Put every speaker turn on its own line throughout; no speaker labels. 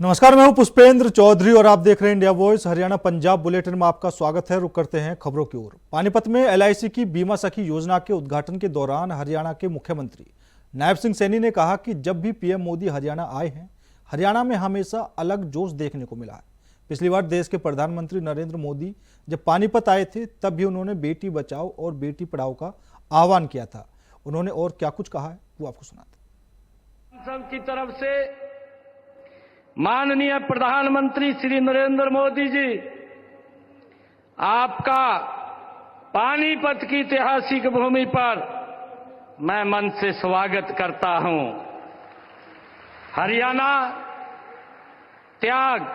नमस्कार, मैं हूं पुष्पेंद्र चौधरी और आप देख रहे हैं India voice Haryana Punjab bulletin में आपका स्वागत है। रुक करते हैं खबरों की ओर। पानीपत में एलआईसी की बीमा सखी योजना के उद्घाटन के दौरान हरियाणा के मुख्यमंत्री नायब सिंह सैनी ने कहा कि जब भी पीएम मोदी हरियाणा आए हैं, हरियाणा में हमेशा अलग जोश देखने को मिला है। पिछली बार देश के प्रधानमंत्री नरेंद्र मोदी जब पानीपत आए थे, तब भी उन्होंने बेटी बचाओ और बेटी पढ़ाओ का आह्वान किया था। उन्होंने और क्या कुछ कहा है वो आपको सुनाते।
सब की तरफ से माननीय प्रधानमंत्री श्री नरेंद्र मोदी जी, आपका पानीपत की ऐतिहासिक भूमि पर मैं मन से स्वागत करता हूं। हरियाणा त्याग,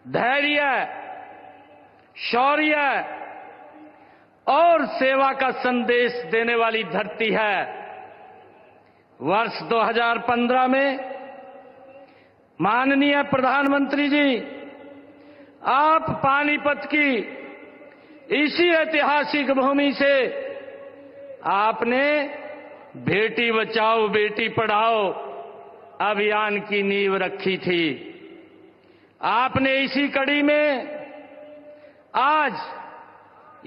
धैर्य, शौर्य और सेवा का संदेश देने वाली धरती है। वर्ष 2015 में माननीय प्रधानमंत्री जी, आप पानीपत की इसी ऐतिहासिक भूमि से आपने बेटी बचाओ बेटी पढ़ाओ अभियान की नींव रखी थी। आपने इसी कड़ी में आज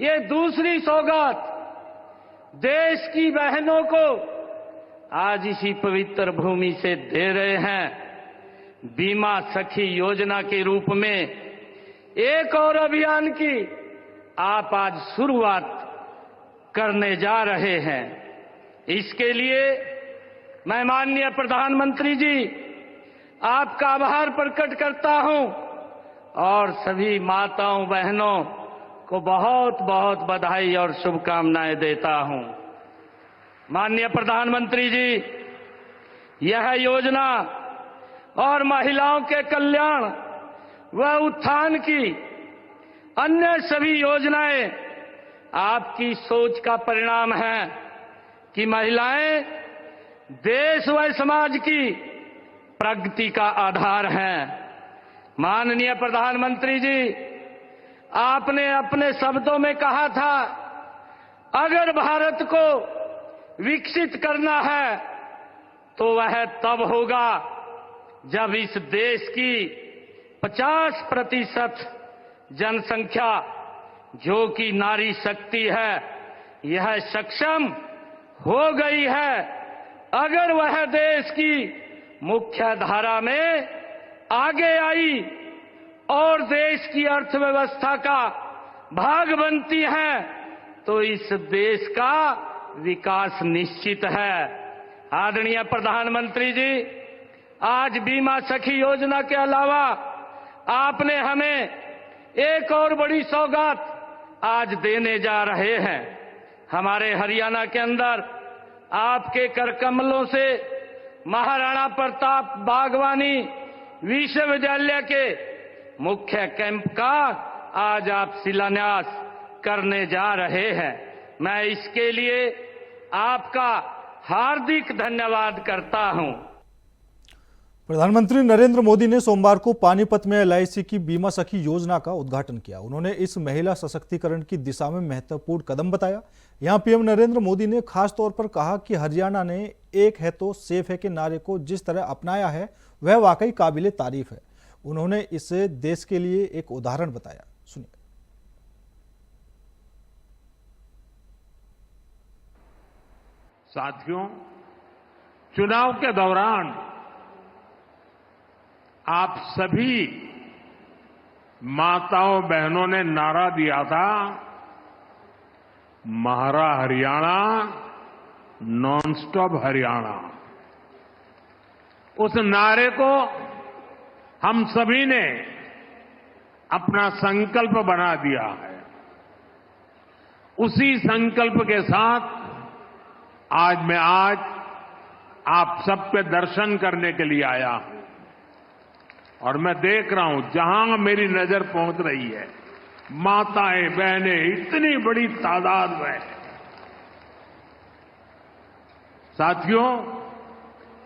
ये दूसरी सौगात देश की बहनों को आज इसी पवित्र भूमि से दे रहे हैं। बीमा सखी योजना के रूप में एक और अभियान की आप आज शुरुआत करने जा रहे हैं। इसके लिए मैं माननीय प्रधानमंत्री जी, आपका आभार प्रकट करता हूं और सभी माताओं बहनों को बहुत बहुत बधाई और शुभकामनाएं देता हूं। माननीय प्रधानमंत्री जी, यह योजना और महिलाओं के कल्याण व उत्थान की अन्य सभी योजनाएं आपकी सोच का परिणाम है कि महिलाएं देश व समाज की प्रगति का आधार हैं। माननीय प्रधानमंत्री जी, आपने अपने शब्दों में कहा था, अगर भारत को विकसित करना है तो वह तब होगा जब इस देश की 50% जनसंख्या, जो कि नारी शक्ति है, यह सक्षम हो गई है। अगर वह देश की मुख्य धारा में आगे आई और देश की अर्थव्यवस्था का भाग बनती है, तो इस देश का विकास निश्चित है। आदरणीय प्रधानमंत्री जी, आज बीमा सखी योजना के अलावा आपने हमें एक और बड़ी सौगात आज देने जा रहे हैं। हमारे हरियाणा के अंदर आपके कर कमलों से महाराणा प्रताप बागवानी विश्वविद्यालय के मुख्य कैंप का आज आप शिलान्यास करने जा रहे हैं। मैं इसके लिए आपका हार्दिक धन्यवाद करता हूं।
प्रधानमंत्री नरेंद्र मोदी ने सोमवार को पानीपत में एलआईसी की बीमा सखी योजना का उद्घाटन किया। उन्होंने इस महिला सशक्तिकरण की दिशा में महत्वपूर्ण कदम बताया। यहां पीएम नरेंद्र मोदी ने खास तौर पर कहा कि हरियाणा ने एक है तो सेफ है के नारे को जिस तरह अपनाया है वह वाकई काबिले तारीफ है। उन्होंने इसे देश के लिए एक उदाहरण बताया। सुनिए।
साथियों, चुनाव के दौरान आप सभी माताओं बहनों ने नारा दिया था, महारा हरियाणा, नॉन स्टॉप हरियाणा। उस नारे को हम सभी ने अपना संकल्प बना दिया है। उसी संकल्प के साथ आज मैं आप सबके दर्शन करने के लिए आया हूं और मैं देख रहा हूं जहां मेरी नजर पहुंच रही है, माताएं बहनें इतनी बड़ी तादाद में। साथियों,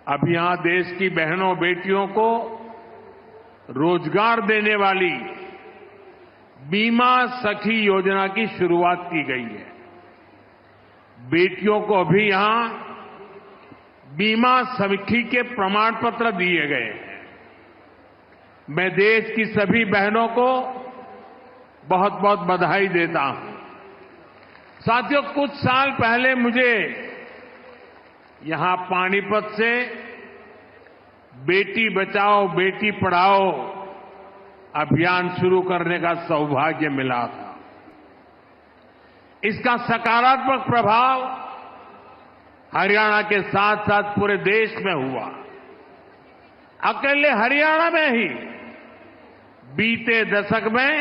अब यहां देश की बहनों बेटियों को रोजगार देने वाली बीमा सखी योजना की शुरुआत की गई है। बेटियों को भी यहां बीमा सखी के प्रमाण पत्र दिए गए हैं। मैं देश की सभी बहनों को बहुत बहुत बधाई देता हूं। साथियों, कुछ साल पहले मुझे यहां पानीपत से बेटी बचाओ बेटी पढ़ाओ अभियान शुरू करने का सौभाग्य मिला था। इसका सकारात्मक प्रभाव हरियाणा के साथ साथ पूरे देश में हुआ। अकेले हरियाणा में ही बीते दशक में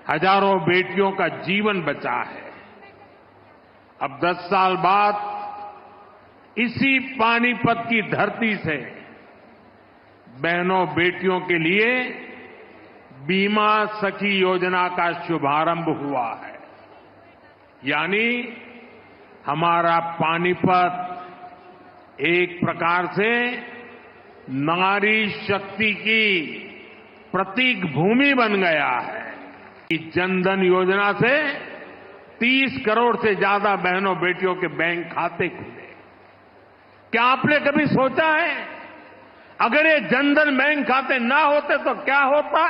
हजारों बेटियों का जीवन बचा है। अब 10 साल बाद इसी पानीपत की धरती से बहनों बेटियों के लिए बीमा सखी योजना का शुभारंभ हुआ है। यानी हमारा पानीपत एक प्रकार से नारी शक्ति की प्रतीक भूमि बन गया है। इस जनधन योजना से 30 करोड़ से ज्यादा बहनों बेटियों के बैंक खाते खुले। क्या आपने कभी सोचा है अगर ये जनधन बैंक खाते ना होते तो क्या होता?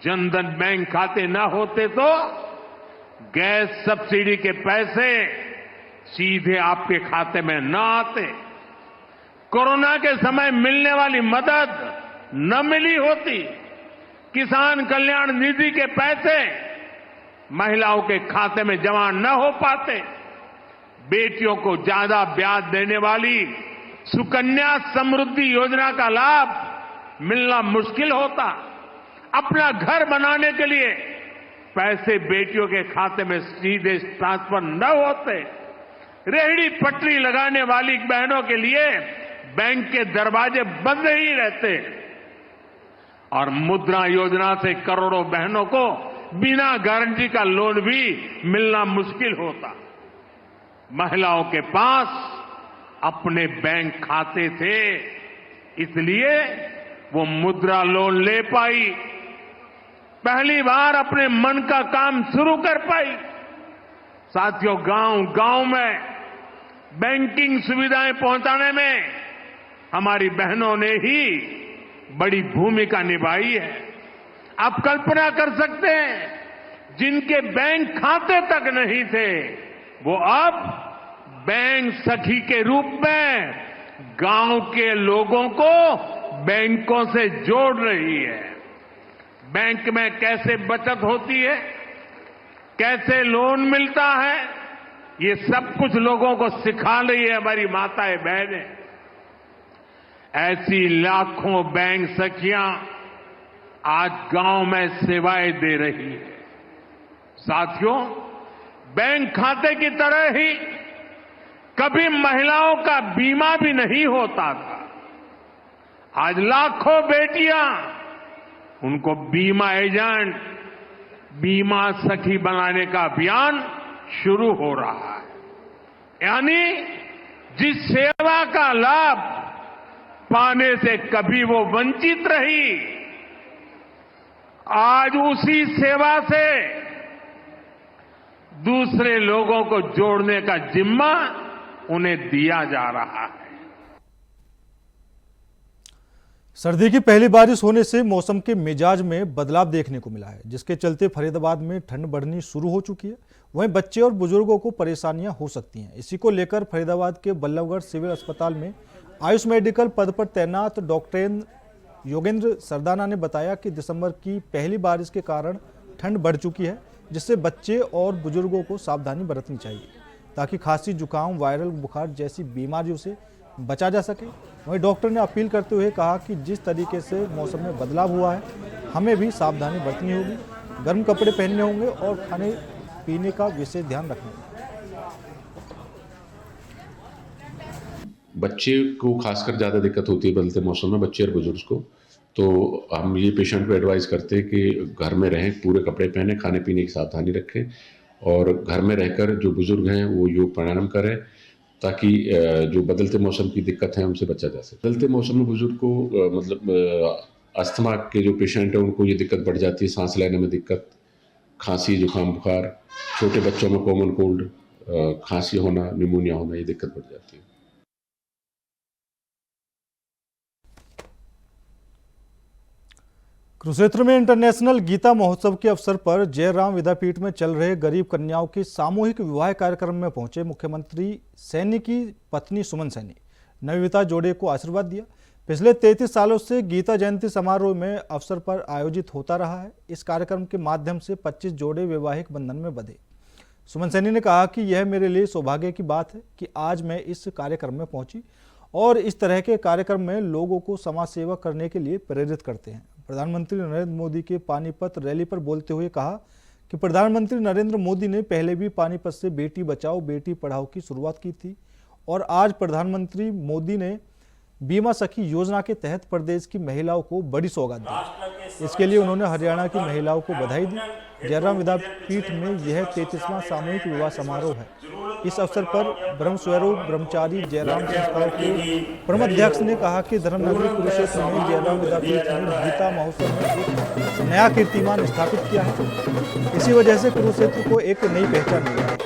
जनधन बैंक खाते ना होते तो गैस सब्सिडी के पैसे सीधे आपके खाते में न आते, कोरोना के समय मिलने वाली मदद न मिली होती, किसान कल्याण निधि के पैसे महिलाओं के खाते में जमा न हो पाते, बेटियों को ज्यादा ब्याज देने वाली सुकन्या समृद्धि योजना का लाभ मिलना मुश्किल होता, अपना घर बनाने के लिए पैसे बेटियों के खाते में सीधे ट्रांसफर न होते, रेहड़ी पटरी लगाने वाली बहनों के लिए बैंक के दरवाजे बंद ही रहते और मुद्रा योजना से करोड़ों बहनों को बिना गारंटी का लोन भी मिलना मुश्किल होता। महिलाओं के पास अपने बैंक खाते थे, इसलिए वो मुद्रा लोन ले पाई, पहली बार अपने मन का काम शुरू कर पाई। साथियों, गांव-गांव में बैंकिंग सुविधाएं पहुंचाने में हमारी बहनों ने ही बड़ी भूमिका निभाई है। आप कल्पना कर सकते हैं जिनके बैंक खाते तक नहीं थे वो अब बैंक सखी के रूप में गांव के लोगों को बैंकों से जोड़ रही है। बैंक में कैसे बचत होती है, कैसे लोन मिलता है, ये सब कुछ लोगों को सिखा रही है हमारी माताएं बहनें। ऐसी लाखों बैंक सखियां आज गांव में सेवाएं दे रही है। साथियों, बैंक खाते की तरह ही कभी महिलाओं का बीमा भी नहीं होता था। आज लाखों बेटियां उनको बीमा एजेंट, बीमा सखी बनाने का अभियान शुरू हो रहा है। यानी जिस सेवा का लाभ पाने से कभी वो वंचित रही, आज उसी सेवा से दूसरे लोगों को जोड़ने का जिम्मा उन्हें दिया जा रहा है।
सर्दी की पहली बारिश होने से मौसम के मिजाज में बदलाव देखने को मिला है, जिसके चलते फरीदाबाद में ठंड बढ़नी शुरू हो चुकी है। वहीं बच्चे और बुजुर्गों को परेशानियां हो सकती हैं। इसी को लेकर फरीदाबाद के बल्लभगढ़ सिविल अस्पताल में आयुष मेडिकल पद पर तैनात डॉक्टर योगेंद्र सरदाना ने बताया कि दिसंबर की पहली बारिश के कारण ठंड बढ़ चुकी है, जिससे बच्चे और बुजुर्गों को सावधानी बरतनी चाहिए ताकि खांसी, जुकाम, वायरल बुखार जैसी बीमारियों से बचा जा सके। वहीं डॉक्टर ने अपील करते हुए कहा कि जिस तरीके से मौसम में बदलाव हुआ है, हमें भी सावधानी बरतनी होगी, गर्म कपड़े पहनने होंगे और खाने पीने का विशेष ध्यान रखना होगा।
बच्चे को खासकर ज़्यादा दिक्कत होती है बदलते मौसम में, बच्चे और बुजुर्ग को। तो हम ये पेशेंट को एडवाइस करते हैं कि घर में रहें, पूरे कपड़े पहने, खाने पीने की सावधानी रखें और घर में रहकर जो बुजुर्ग हैं वो योग प्राणायाम करें ताकि जो बदलते मौसम की दिक्कत है उनसे बचा जा सके। बदलते मौसम में बुजुर्ग को अस्थमा के जो पेशेंट है उनको ये दिक्कत बढ़ जाती है, सांस लेने में दिक्कत, खांसी, जुकाम, बुखार, छोटे बच्चों में कॉमन कोल्ड, खांसी होना, निमोनिया होना, ये दिक्कत बढ़ जाती है।
कुरुक्षेत्र में इंटरनेशनल गीता महोत्सव के अवसर पर जयराम विद्यापीठ में चल रहे गरीब कन्याओं के सामूहिक विवाह कार्यक्रम में पहुंचे मुख्यमंत्री सैनी की पत्नी सुमन सैनी नवविवाहिता जोड़े को आशीर्वाद दिया। पिछले 33 सालों से गीता जयंती समारोह में अवसर पर आयोजित होता रहा है। इस कार्यक्रम के माध्यम से 25 जोड़े वैवाहिक बंधन में बंधे। सुमन सैनी ने कहा कि यह मेरे लिए सौभाग्य की बात है कि आज मैं इस कार्यक्रम में पहुंची और इस तरह के कार्यक्रम में लोगों को समाज सेवा करने के लिए प्रेरित करते हैं। प्रधानमंत्री नरेंद्र मोदी के पानीपत रैली पर बोलते हुए कहा कि प्रधानमंत्री नरेंद्र मोदी ने पहले भी पानीपत से बेटी बचाओ बेटी पढ़ाओ की शुरुआत की थी और आज प्रधानमंत्री मोदी ने बीमा सखी योजना के तहत प्रदेश की महिलाओं को बड़ी सौगात दी। इसके लिए उन्होंने हरियाणा की महिलाओं को बधाई दी। जयराम विद्यापीठ में यह 33वां सामूहिक विवाह समारोह है। इस अवसर पर ब्रह्मस्वरूप ब्रह्मचारी जयराम संस्थाओं के परमाध्यक्ष ने कहा कि धर्मनगरी कुरुक्षेत्र में जयराम विद्यापीठ ने गीता महोत्सव में एक नया कीर्तिमान स्थापित किया है। इसी वजह से कुरुक्षेत्र को एक नई पहचान मिली है।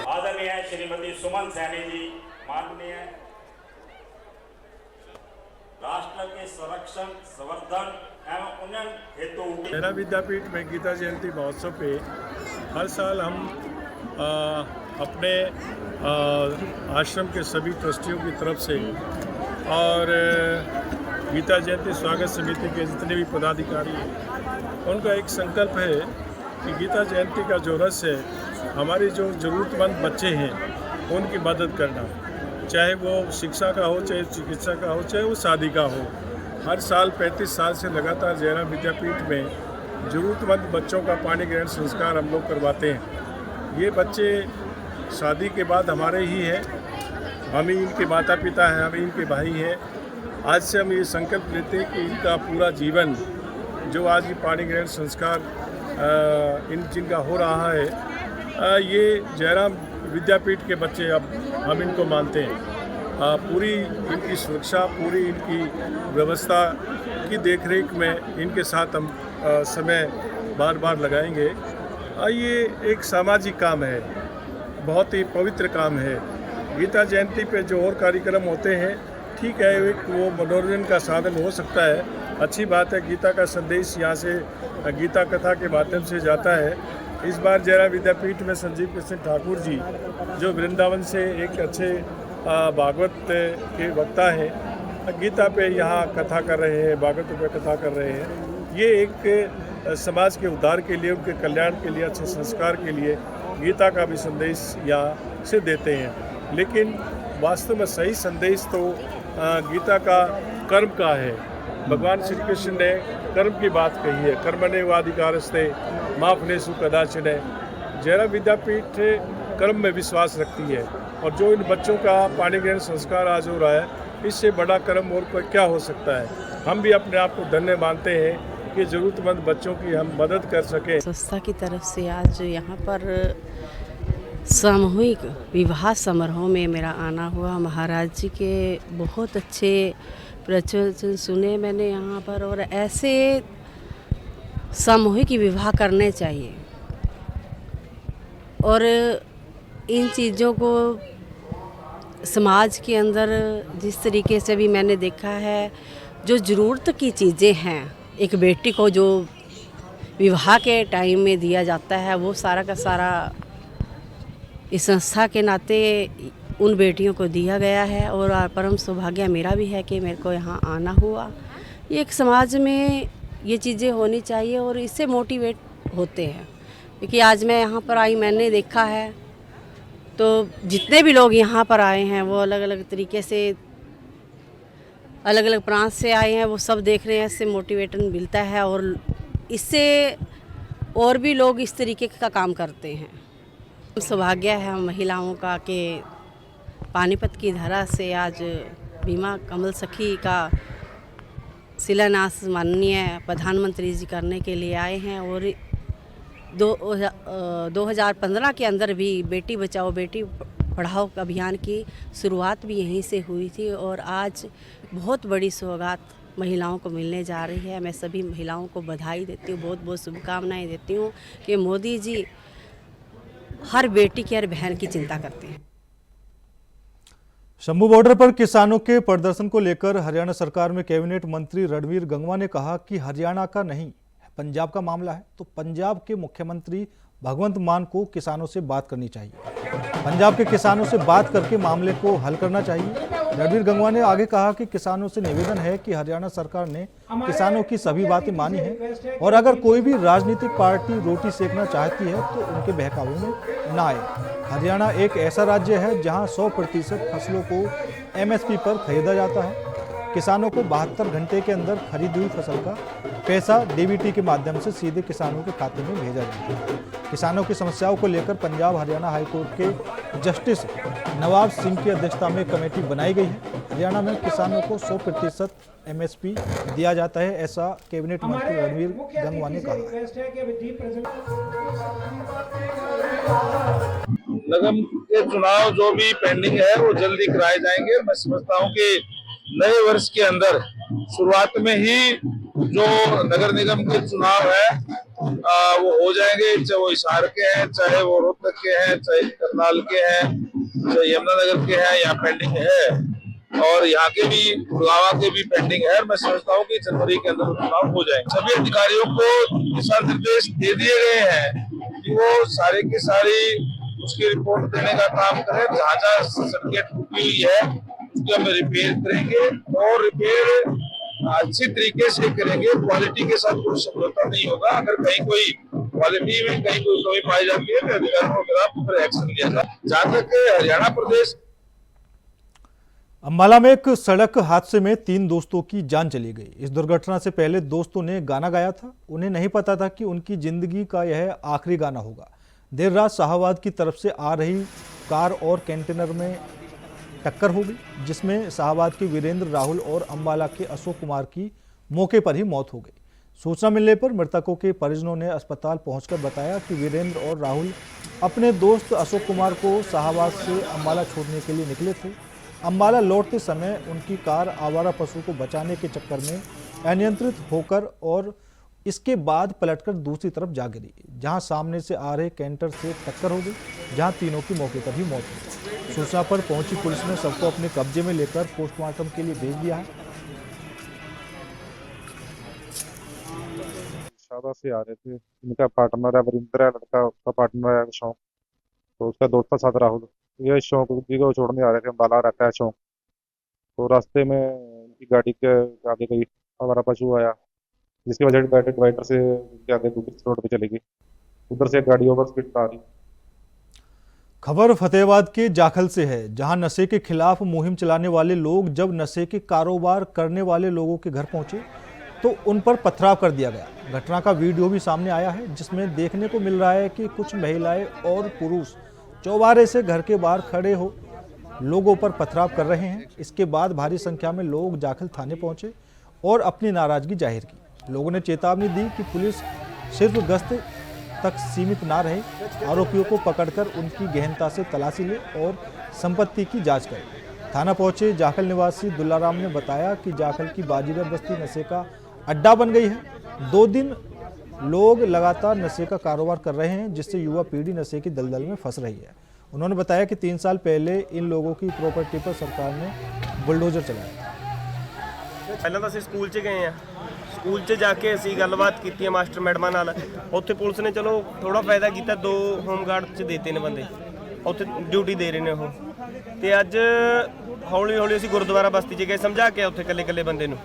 आदरणीय श्रीमती सुमन सैनी जी माननीय राष्ट्र के संरक्षण संवर्धन एवं उन्नयन हेतु
जयराम विद्यापीठ में गीता जयंती महोत्सव पे हर साल हम अपने आश्रम के सभी ट्रस्टियों की तरफ से और गीता जयंती स्वागत समिति के जितने भी पदाधिकारी हैं उनका एक संकल्प है कि गीता जयंती का जो रस है हमारे जो ज़रूरतमंद बच्चे हैं उनकी मदद करना, चाहे वो शिक्षा का हो, चाहे चिकित्सा का हो, चाहे वो शादी का हो। हर साल 35 साल से लगातार जयराम विद्यापीठ में ज़रूरतमंद बच्चों का पाणी ग्रहण संस्कार हम लोग करवाते हैं। ये बच्चे शादी के बाद हमारे ही हैं, हम ही इनके माता पिता हैं, हम ही इनके भाई हैं। आज से हम ये संकल्प लेते हैं कि इनका पूरा जीवन जो आज ये पाणी ग्रहण संस्कार जिनका हो रहा है, ये जयराम विद्यापीठ के बच्चे अब हम इनको मानते हैं। पूरी इनकी सुरक्षा, पूरी इनकी व्यवस्था की देखरेख में इनके साथ हम समय बार बार लगाएंगे। ये एक सामाजिक काम है, बहुत ही पवित्र काम है। गीता जयंती पे जो और कार्यक्रम होते हैं ठीक है, एक वो मनोरंजन का साधन हो सकता है, अच्छी बात है। गीता का संदेश यहाँ से गीता कथा के माध्यम से जाता है। इस बार जयराम विद्यापीठ में संजीव कृष्ण ठाकुर जी जो वृंदावन से एक अच्छे भागवत के वक्ता हैं, गीता पे यहाँ कथा कर रहे हैं, भागवत पे कथा कर रहे हैं। ये एक समाज के उद्धार के लिए, उनके कल्याण के लिए, अच्छे संस्कार के लिए गीता का भी संदेश यहाँ से देते हैं। लेकिन वास्तव में सही संदेश तो गीता का कर्म का है। भगवान श्री कृष्ण ने कर्म की बात कही है, कर्मण्येवाधिकारस्ते मा फलेषु कदाचन। जयराम विद्यापीठ कर्म में विश्वास रखती है और जो इन बच्चों का पाणी ग्रहण संस्कार आज हो रहा है, इससे बड़ा कर्म और कोई क्या हो सकता है। हम भी अपने आप को धन्य मानते हैं कि ज़रूरतमंद बच्चों की हम मदद कर सकें।
संस्था की तरफ से आज यहाँ पर सामूहिक विवाह समारोह में मेरा आना हुआ। महाराज जी के बहुत अच्छे प्रवचन सुने मैंने यहाँ पर, और ऐसे सामूहिक विवाह करने चाहिए और इन चीज़ों को समाज के अंदर जिस तरीके से भी मैंने देखा है, जो ज़रूरत की चीज़ें हैं एक बेटी को जो विवाह के टाइम में दिया जाता है, वो सारा का सारा इस संस्था के नाते उन बेटियों को दिया गया है। और परम सौभाग्य मेरा भी है कि मेरे को यहाँ आना हुआ। ये एक समाज में ये चीज़ें होनी चाहिए और इससे मोटिवेट होते हैं। क्योंकि आज मैं यहाँ पर आई, मैंने देखा है तो जितने भी लोग यहाँ पर आए हैं वो अलग अलग तरीके से, अलग अलग प्रांत से आए हैं, वो सब देख रहे हैं। इससे मोटिवेशन मिलता है और इससे और भी लोग इस तरीके का काम करते हैं। सौभाग्य है महिलाओं का कि पानीपत की धरा से आज बीमा कमल सखी का शिलान्यास माननीय प्रधानमंत्री जी करने के लिए आए हैं। और 2015 के अंदर भी बेटी बचाओ बेटी पढ़ाओ अभियान की शुरुआत भी यहीं से हुई थी और आज बहुत बड़ी सौगात महिलाओं को मिलने जा रही है। मैं सभी महिलाओं को बधाई देती हूँ, बहुत बहुत शुभकामनाएं देती हूँ कि मोदी जी हर बेटी की, हर बहन की चिंता करते हैं।
शंभू बॉर्डर पर किसानों के प्रदर्शन को लेकर हरियाणा सरकार में कैबिनेट मंत्री रणवीर गंगवा ने कहा कि हरियाणा का नहीं पंजाब का मामला है, तो पंजाब के मुख्यमंत्री भगवंत मान को किसानों से बात करनी चाहिए। पंजाब के किसानों से बात करके मामले को हल करना चाहिए। रणवीर गंगवा ने आगे कहा कि किसानों से निवेदन है कि हरियाणा सरकार ने किसानों की सभी बातें मानी हैं और अगर कोई भी राजनीतिक पार्टी रोटी सेकना चाहती है तो उनके बहकावे में न आए। हरियाणा एक ऐसा राज्य है जहां 100% फसलों को MSP पर खरीदा जाता है। किसानों को 72 घंटे के अंदर खरीदी हुई फसल का पैसा DBT के माध्यम से सीधे किसानों के खाते में भेजा जाता है। किसानों की समस्याओं को लेकर पंजाब हरियाणा हाईकोर्ट के जस्टिस नवाब सिंह की अध्यक्षता में कमेटी बनाई गई है। हरियाणा में किसानों को 100% MSP दिया जाता है, ऐसा कैबिनेट मंत्री रणवीर गंगवा ने कहा।
निगम के चुनाव जो भी पेंडिंग है वो जल्दी कराए जाएंगे। मैं समझता हूँ कि नए वर्ष के अंदर शुरुआत में ही जो नगर निगम के चुनाव है वो हो जाएंगे, चाहे वो हिसार के हैं, चाहे वो रोहतक के हैं, चाहे करनाल के हैं, चाहे यमुनानगर के हैं, यहाँ पेंडिंग है और यहाँ के भी गुड़गांव के भी पेंडिंग है। मैं समझता हूँ कि जनवरी के अंदर चुनाव हो जाएंगे। सभी अधिकारियों को दिशा निर्देश दे दिए गए हैं कि वो सारे की सारी उसकी रिपोर्ट देने का काम करें। जहाँ जहाँ सड़कें टूटी हुई है उसको हम रिपेयर करेंगे और रिपेयर अच्छी तरीके से करेंगे। क्वालिटी के साथ कोई समझौता नहीं होगा। अगर कहीं कोई क्वालिटी में कहीं कोई कमी पाई जाती है तो अधिकारियों के खिलाफ फिर एक्शन लिया जाए। जहाँ तक हरियाणा प्रदेश
अंबाला में एक सड़क हादसे में 3 दोस्तों की जान चली गई। इस दुर्घटना से पहले दोस्तों ने गाना गाया था। उन्हें नहीं पता था कि उनकी जिंदगी का यह आखिरी गाना होगा। देर रात शाहबाद की तरफ से आ रही कार और कंटेनर में टक्कर हो गई, जिसमें शाहबाद के वीरेंद्र, राहुल और अंबाला के अशोक कुमार की मौके पर ही मौत हो गई। सूचना मिलने पर मृतकों के परिजनों ने अस्पताल पहुंचकर बताया कि वीरेंद्र और राहुल अपने दोस्त अशोक कुमार को शाहबाद से अंबाला छोड़ने के लिए निकले थे। अंबाला लौटते समय उनकी कार आवारा पशु को बचाने के चक्कर में अनियंत्रित होकर और इसके बाद पलटकर दूसरी तरफ जा गिरी, जहां सामने से आ रहे कैंटर से टक्कर हो गई, जहां तीनों की मौके पर ही मौत हुई। सूचना पर पहुंची पुलिस ने सबको अपने कब्जे में लेकर पोस्टमार्टम के लिए भेज दिया है।
शाहबाद से आ रहे थे, इनका पार्टनर है वीरेंद्र है, लड़का उसका पार्टनर है शौक, तो उसका दोस्त था साथ राहुल। ये शौक जी को छोड़ने आ रहे थे, अंबाला रहता है शौक। तो रास्ते में इनकी गाड़ी के आगे कोई आवारा पशु आया, जिसकी वजह से डिवाइडर से आगे दूसरी रोड पे चली गई। उधर से गाड़ी ओवर स्पीड आ रही।
खबर फतेहाबाद के जाखल से है, जहां नशे के खिलाफ मुहिम चलाने वाले लोग जब नशे के कारोबार करने वाले लोगों के घर पहुंचे तो उन पर पथराव कर दिया गया। घटना का वीडियो भी सामने आया है, जिसमें देखने को मिल रहा है कि कुछ महिलाएं और पुरुष चौबारे से घर के बाहर खड़े हो लोगों पर पथराव कर रहे हैं। इसके बाद भारी संख्या में लोग जाखल थाने पहुंचे और अपनी नाराजगी जाहिर की। लोगों ने चेतावनी दी कि पुलिस सिर्फ गश्त तक सीमित ना रहे, आरोपियों को पकड़कर उनकी गहनता से तलाशी ले और संपत्ति की जांच करे। थाना पहुंचे जाखल निवासी दुल्लाराम ने बताया कि जाखल की बाजीगर बस्ती नशे का अड्डा बन गई है। 2 दिन लोग लगातार नशे का कारोबार कर रहे हैं, जिससे युवा पीढ़ी नशे की दलदल में फंस रही है। उन्होंने बताया कि 3 साल पहले इन लोगों की प्रॉपर्टी पर सरकार ने बुलडोजर चलाया।
ਪਹਿਲਾਂ ਤਾਂ ਅਸੀਂ ਸਕੂਲ 'ਚ ਗਏ ਆ, ਸਕੂਲ 'ਚ ਜਾ ਕੇ ਅਸੀਂ ਗੱਲਬਾਤ ਕੀਤੀ ਹੈ ਮਾਸਟਰ ਮੈਡਮਾਂ ਨਾਲ। ਉੱਥੇ ਪੁਲਿਸ ਨੇ ਚਲੋ ਥੋੜਾ ਫਾਇਦਾ ਕੀਤਾ, 2 ਹੋਮਗਾਰਡ 'ਚ ਦੇਤੇ ਨੇ ਬੰਦੇ, ਉੱਥੇ ਡਿਊਟੀ ਦੇ ਰਹੇ ਨੇ ਉਹ। ਤੇ ਅੱਜ ਹੌਲੀ ਹੌਲੀ ਅਸੀਂ ਗੁਰਦੁਆਰਾ ਬਸਤੀ 'ਚ ਗਏ, ਸਮਝਾ ਕੇ ਉੱਥੇ ਇਕੱਲੇ ਇਕੱਲੇ ਬੰਦੇ ਨੂੰ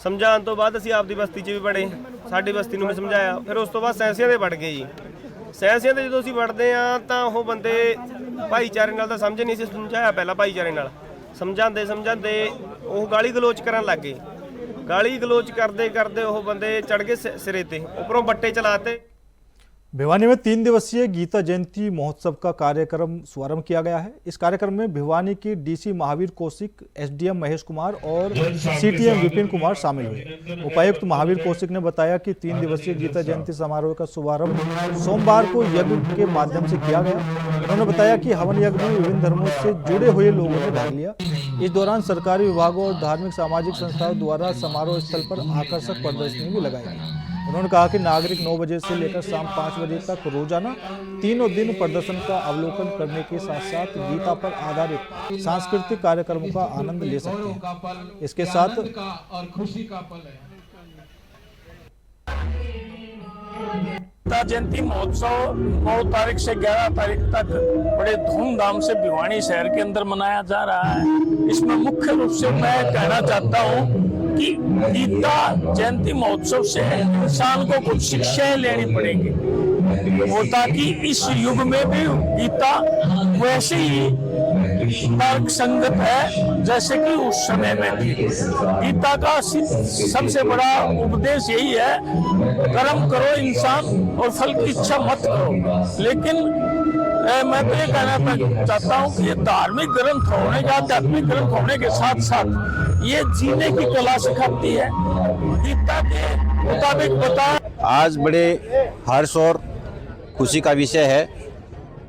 ਸਮਝਾਉਣ ਤੋਂ ਬਾਅਦ ਅਸੀਂ ਆਪਦੀ ਬਸਤੀ 'ਚ ਵੀ ਵੜੇ, ਸਾਡੀ ਬਸਤੀ ਨੂੰ ਵੀ ਸਮਝਾਇਆ। ਫਿਰ ਉਸ ਤੋਂ ਬਾਅਦ ਸੈਂਸੀਆਂ ਦੇ ਵੜ ਗਏ ਜੀ। ਸੈਂਸੀਆਂ ਦੇ ਜਦੋਂ ਅਸੀਂ ਵੜਦੇ ਆ ਤਾਂ ਉਹ ਬੰਦੇ ਭਾਈਚਾਰੇ ਨਾਲ ਤਾਂ ਸਮਝ ਨਹੀਂ ਸੀ, ਸਮਝਾਇਆ ਪਹਿਲਾਂ ਭਾਈਚਾਰੇ ਨਾਲ, ਸਮਝਾਉਂਦੇ ਸਮਝਾਉਂਦੇ ਉਹ ਗਾਲੀ ਗਲੋਚ ਕਰਨ ਲੱਗ ਗਏ। गाली गलोच करते करते वो बंदे चढ़ गए सिरे ते, ऊपरों बट्टे चलाते।
भिवानी में 3 दिवसीय गीता जयंती महोत्सव का कार्यक्रम शुभारंभ किया गया है। इस कार्यक्रम में भिवानी के डीसी महावीर कौशिक, एसडीएम महेश कुमार और सीटीएम विपिन कुमार शामिल हुए। उपायुक्त महावीर कौशिक ने बताया कि 3 दिवसीय गीता जयंती समारोह का शुभारंभ सोमवार को यज्ञ के माध्यम से किया गया। उन्होंने बताया कि हवन यज्ञ में विभिन्न धर्मों से जुड़े हुए लोगों ने भाग लिया। इस दौरान सरकारी विभागों और धार्मिक सामाजिक संस्थाओं द्वारा समारोह स्थल पर आकर्षक प्रदर्शनी भी लगाई गई। उन्होंने कहा कि नागरिक 9 बजे से लेकर शाम 5 बजे तक रोजाना तीनों दिन प्रदर्शन का अवलोकन करने के साथ साथ गीता पर आधारित सांस्कृतिक कार्यक्रमों का आनंद ले सकते हैं। इसके साथ
खुशी का पल है। गीता जयंती महोत्सव 9 तारीख से 11 तारीख तक बड़े धूमधाम से भिवानी शहर के अंदर मनाया जा रहा है। इसमें मुख्य रूप से मैं कहना चाहता हूँ कि गीता जयंती महोत्सव से इंसान को कुछ शिक्षाएं लेनी पड़ेंगी और ताकि इस युग में भी गीता वैसे ही तर्क संगत है जैसे कि उस समय में थी। गीता का सबसे बड़ा उपदेश यही है, कर्म करो इंसान और फल की इच्छा मत करो। लेकिन मैं तो ये कहना चाहता हूँ कि ये धार्मिक ग्रंथ होने के आध्यात्मिक ग्रंथ होने के साथ साथ ये जीने की कला सिखाती है। गीता के मुताबिक बता
आज बड़े हर्ष और खुशी का विषय है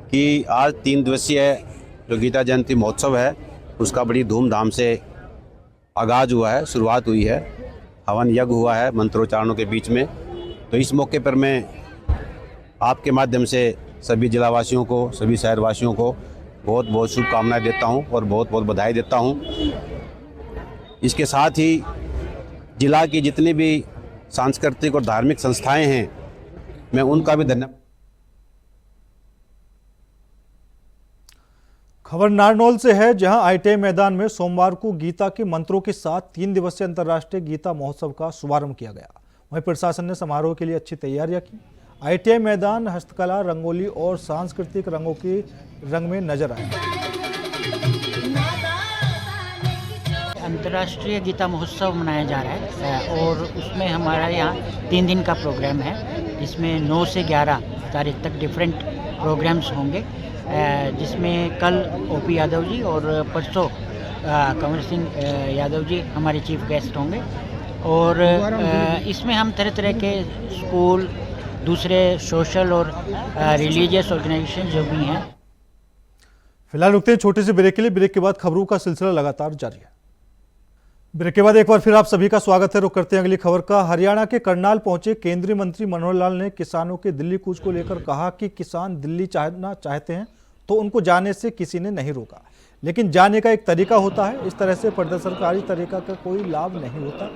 कि आज 3 दिवसीय जो गीता जयंती महोत्सव है उसका बड़ी धूमधाम से आगाज हुआ है, शुरुआत हुई है, हवन यज्ञ हुआ है मंत्रोच्चारणों के बीच में। तो इस मौके पर मैं आपके माध्यम से सभी जिलावासियों को, सभी शहरवासियों को बहुत बहुत शुभकामनाएं देता हूं और बहुत बहुत बधाई देता हूं। इसके साथ ही जिला की जितनी भी सांस्कृतिक और धार्मिक संस्थाएं हैं मैं उनका भी धन्यवाद।
खबर नारनौल से है, जहां आईटीआई मैदान में सोमवार को गीता के मंत्रों के साथ 3 दिवसीय अंतर्राष्ट्रीय गीता महोत्सव का शुभारंभ किया गया। वहीं प्रशासन ने समारोह के लिए अच्छी तैयारियां की। आईटीआई मैदान हस्तकला, रंगोली और सांस्कृतिक रंगों के रंग में नजर आया।
अंतर्राष्ट्रीय गीता महोत्सव मनाया जा रहा है और उसमें हमारा यहाँ 3 दिन का प्रोग्राम है, जिसमें 9 से 11 तारीख तक डिफरेंट प्रोग्राम्स होंगे, जिसमें कल ओपी यादव जी और परसों कंवर सिंह यादव जी हमारे चीफ गेस्ट होंगे। और इसमें हम तरह तरह के स्कूल, दूसरे सोशल और रिलीजियस ऑर्गेनाइजेशन जो भी हैं।
फिलहाल रुकते हैं छोटे से ब्रेक के लिए। ब्रेक के बाद खबरों का सिलसिला लगातार जारी है। ब्रेक के बाद एक बार फिर आप सभी का स्वागत है। रुक करते हैं अगली खबर का। हरियाणा के करनाल पहुंचे केंद्रीय मंत्री मनोहर लाल ने किसानों के दिल्ली कूच को लेकर कहा कि किसान दिल्ली जाना चाहते हैं तो उनको जाने से किसी ने नहीं रोका, लेकिन जाने का एक तरीका होता है। इस तरह से प्रदर्शनकारी तरीका का कोई लाभ नहीं होता।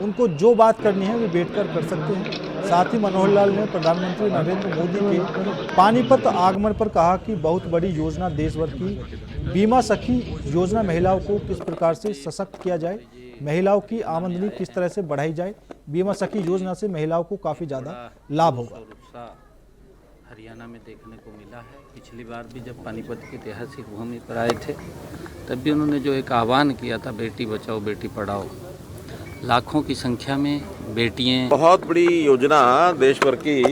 उनको जो बात करनी है वे बैठकर कर सकते हैं। साथ ही मनोहर लाल ने प्रधानमंत्री नरेंद्र मोदी के पानीपत आगमन पर कहा कि बहुत बड़ी योजना देश भर की बीमा सखी योजना, महिलाओं को किस प्रकार से सशक्त किया जाए, महिलाओं की आमदनी किस तरह से बढ़ाई जाए। बीमा सखी योजना से महिलाओं को काफ़ी ज़्यादा लाभ होगा।
हरियाणा में देखने को मिला है। पिछली बार भी जब पानीपत की ऐतिहासिक भूमि पर आए थे तब भी उन्होंने जो एक आह्वान किया था, बेटी बचाओ बेटी पढ़ाओ, लाखों की संख्या में बेटियां।
बहुत बड़ी योजना देश भर की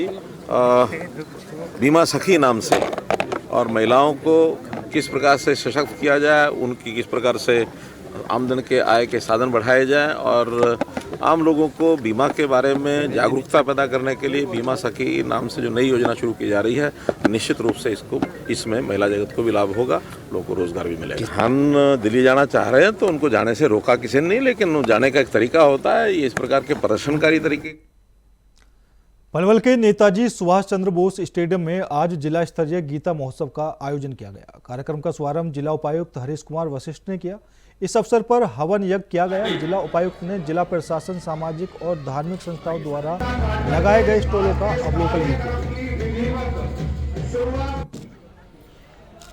बीमा सखी नाम से, और महिलाओं को किस प्रकार से सशक्त किया जाए, उनकी किस प्रकार से आमदन के आय के साधन बढ़ाए जाएं और आम लोगों को बीमा के बारे में जागरूकता पैदा करने के लिए बीमा सखी नाम से जो नई योजना शुरू की जा रही है, निश्चित रूप से इसमें महिला जगत को भी लाभ होगा, लोगों को रोजगार भी मिलेगा। हम दिल्ली जाना चाह रहे हैं तो उनको जाने से रोका किसी ने नहीं, लेकिन जाने का एक तरीका होता है। ये इस प्रकार के प्रदर्शनकारी तरीके।
पलवल के नेताजी सुभाष चंद्र बोस स्टेडियम में आज जिला स्तरीय गीता महोत्सव का आयोजन किया गया। कार्यक्रम का शुभारंभ जिला उपायुक्त हरीश कुमार वशिष्ठ ने किया। इस अवसर पर हवन यज्ञ किया गया। जिला उपायुक्त ने जिला प्रशासन, सामाजिक और धार्मिक संस्थाओं द्वारा लगाए गए स्टॉलों का अवलोकन भी किया।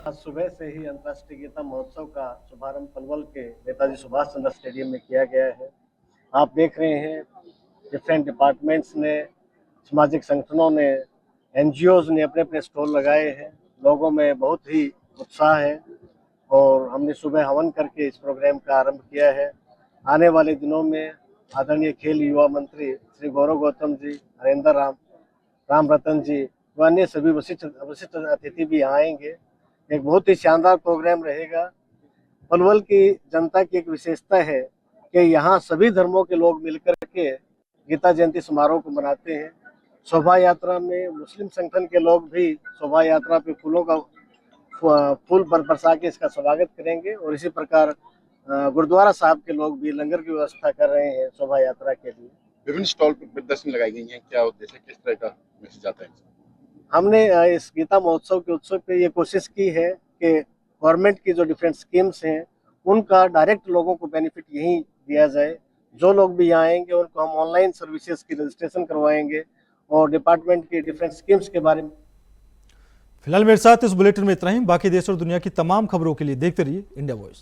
आज सुबह से ही अंतर्राष्ट्रीय गीता महोत्सव का शुभारंभ पलवल के नेताजी सुभाष चंद्र स्टेडियम में किया गया है। आप देख रहे हैं डिफरेंट डिपार्टमेंट्स ने, सामाजिक संगठनों ने, एनजीओज ने अपने अपने स्टॉल लगाए हैं। लोगों में बहुत ही उत्साह है और हमने सुबह हवन करके इस प्रोग्राम का आरंभ किया है। आने वाले दिनों में आदरणीय खेल युवा मंत्री श्री गौरव गौतम जी, हरेंद्र राम रतन जी व अन्य सभी वरिष्ठ अतिथि भी यहाँ आएंगे। एक बहुत ही शानदार प्रोग्राम रहेगा। पलवल की जनता की एक विशेषता है कि यहाँ सभी धर्मों के लोग मिलकर के गीता जयंती समारोह को मनाते हैं। शोभा यात्रा में मुस्लिम संगठन के लोग भी शोभा यात्रा पे फूल बरसा के इसका स्वागत करेंगे और इसी प्रकार गुरुद्वारा साहब के लोग भी लंगर की व्यवस्था कर रहे हैं शोभा यात्रा के लिए।
विभिन्न स्टॉल पर प्रदर्शनी लगाई गई हैं, क्या उद्देश्य, किस तरह का मैसेज आता है?
हमने इस गीता महोत्सव के उत्सव पे ये कोशिश की है कि गवर्नमेंट की जो डिफरेंट स्कीम्स हैं उनका डायरेक्ट लोगों को बेनिफिट यहीं दिया जाए। जो लोग भी यहाँ आएंगे उनको हम ऑनलाइन सर्विसेज की रजिस्ट्रेशन करवाएंगे और डिपार्टमेंट की डिफरेंट स्कीम्स के बारे में।
फिलहाल मेरे साथ इस बुलेटिन में इतना ही। बाकी देश और दुनिया की तमाम खबरों के लिए देखते रहिए इंडिया वॉइस।